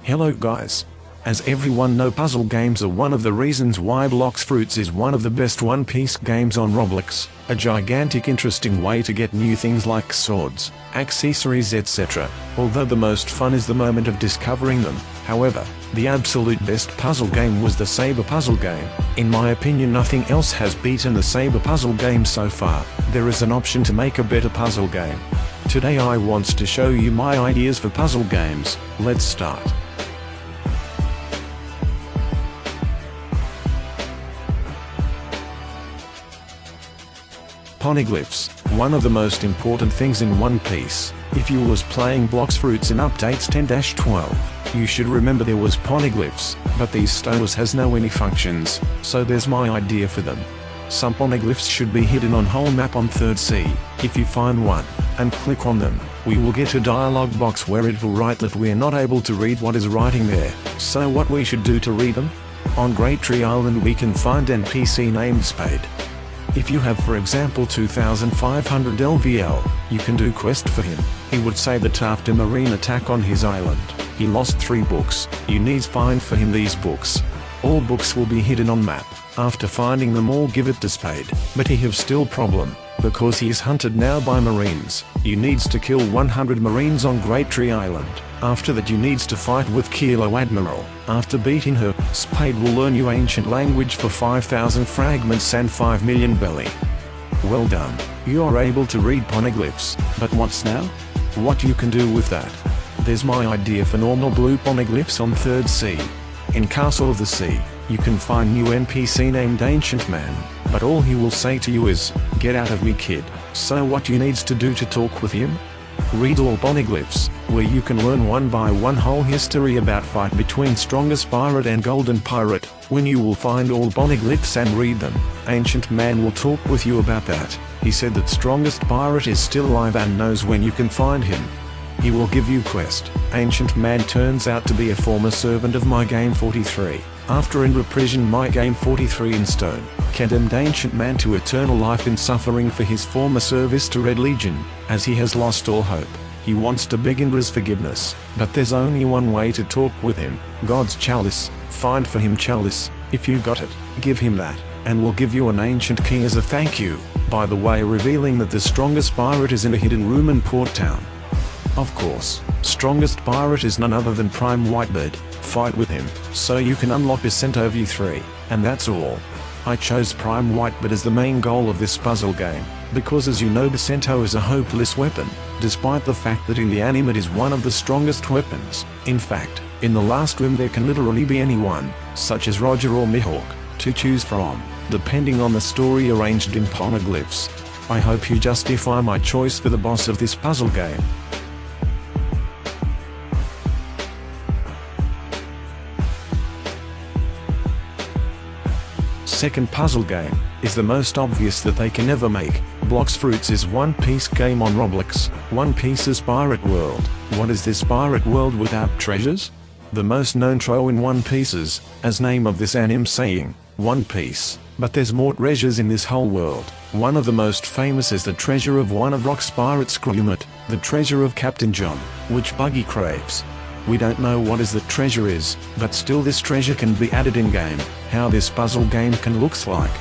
Hello guys. As everyone know, puzzle games are one of the reasons why Blox Fruits is one of the best one-piece games on Roblox, a gigantic interesting way to get new things like swords, accessories etc. Although the most fun is the moment of discovering them, however, the absolute best puzzle game was the Saber puzzle game. In my opinion, nothing else has beaten the Saber puzzle game so far. There is an option to make a better puzzle game. Today I want to show you my ideas for puzzle games. Let's start. Poneglyphs, one of the most important things in One Piece. If you was playing Blox Fruits in updates 10-12, you should remember there was poneglyphs, but these stones has no any functions, so there's my idea for them. Some poneglyphs should be hidden on whole map on 3rd sea. If you find one, and click on them, we will get a dialog box where it will write that we are not able to read what is writing there. So what we should do to read them? On Great Tree Island we can find NPC named Spade. If you have for example 2500 LVL, you can do quest for him. He would say that after marine attack on his island, he lost 3 books. You need find for him these books. All books will be hidden on map. After finding them all, give it to Spade. But he have still problem, because he is hunted now by marines. You needs to kill 100 marines on Great Tree Island. After that you needs to fight with Kilo Admiral. After beating her, Spade will learn you ancient language for 5,000 fragments and 5 million belly. Well done. You are able to read poneglyphs, but what's now? What you can do with that? There's my idea for normal blue poneglyphs on 3rd sea. In Castle of the Sea, you can find new NPC named Ancient Man, but all he will say to you is, "Get out of me kid." So what you needs to do to talk with him? Read all poneglyphs, where you can learn one by one whole history about fight between strongest pirate and golden pirate. When you will find all poneglyphs and read them, Ancient Man will talk with you about that. He said that strongest pirate is still alive and knows when you can find him. He will give you quest. Ancient Man turns out to be a former servant of my game 43. After in reprison my game 43 in stone, condemned Ancient Man to eternal life in suffering for his former service to Red Legion. As he has lost all hope, he wants to beg Indra's forgiveness, but there's only one way to talk with him, God's chalice. Find for him chalice. If you got it, give him that, and we'll give you an ancient key as a thank you, by the way revealing that the strongest pirate is in a hidden room in Port Town. Of course, strongest pirate is none other than Prime Whitebird. Fight with him, so you can unlock Percento V3, and that's all. I chose Prime Whitebird as the main goal of this puzzle game, because as you know Percento is a hopeless weapon, despite the fact that in the anime it is one of the strongest weapons. In fact, in the last room there can literally be anyone, such as Roger or Mihawk, to choose from, depending on the story arranged in poneglyphs. I hope you justify my choice for the boss of this puzzle game. Second puzzle game, is the most obvious that they can ever make. Blox Fruits is One Piece game on Roblox. One Piece's pirate world. What is this pirate world without treasures? The most known trope in One Piece's, as name of this anime saying, One Piece. But there's more treasures in this whole world. One of the most famous is the treasure of one of Rock's pirates crewmate, the treasure of Captain John, which Buggy craves. We don't know what is the treasure is, but still this treasure can be added in-game. How this puzzle game can looks like.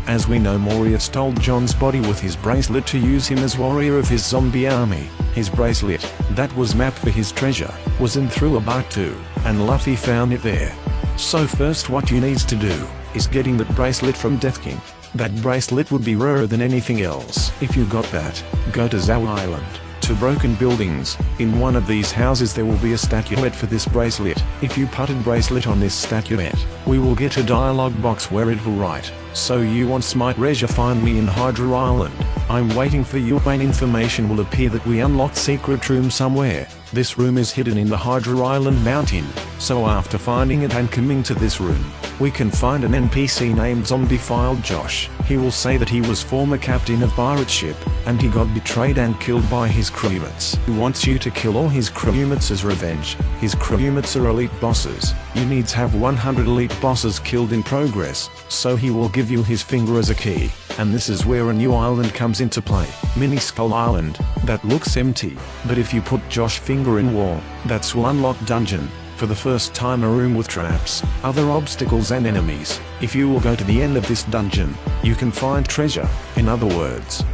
As we know, Moria stole John's body with his bracelet to use him as warrior of his zombie army. His bracelet, that was mapped for his treasure, was in through a bark too, and Luffy found it there. So first what you needs to do, is getting that bracelet from Death King. That bracelet would be rarer than anything else. If you got that, go to Zao Island. To broken buildings. In one of these houses there will be a statuette for this bracelet. If you put a bracelet on this statuette, we will get a dialog box where it will write, "So you want my treasure, find me in Hydra Island. I'm waiting for you." Main information will appear that we unlocked secret room somewhere. This room is hidden in the Hydra Island mountain, so after finding it and coming to this room, we can find an NPC named Zombified Josh. He will say that he was former captain of pirate ship, and he got betrayed and killed by his crewmates. He wants you to kill all his crewmates as revenge. His crewmates are elite bosses. You need to have 100 elite bosses killed in progress, so he will give you his finger as a key. And this is where a new island comes into play, Mini Skull Island, that looks empty, but if you put Josh finger in wall, that's will unlock dungeon. For the first time a room with traps, other obstacles and enemies. If you will go to the end of this dungeon, you can find treasure, in other words.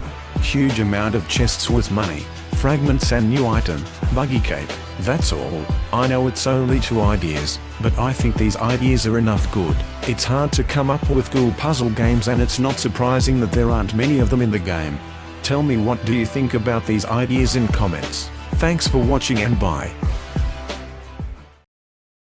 Huge amount of chests with money, fragments and new item, buggy cape, that's all. I know it's only 2 ideas, but I think these ideas are enough good. It's hard to come up with cool puzzle games and it's not surprising that there aren't many of them in the game. Tell me what do you think about these ideas in comments. Thanks for watching and bye.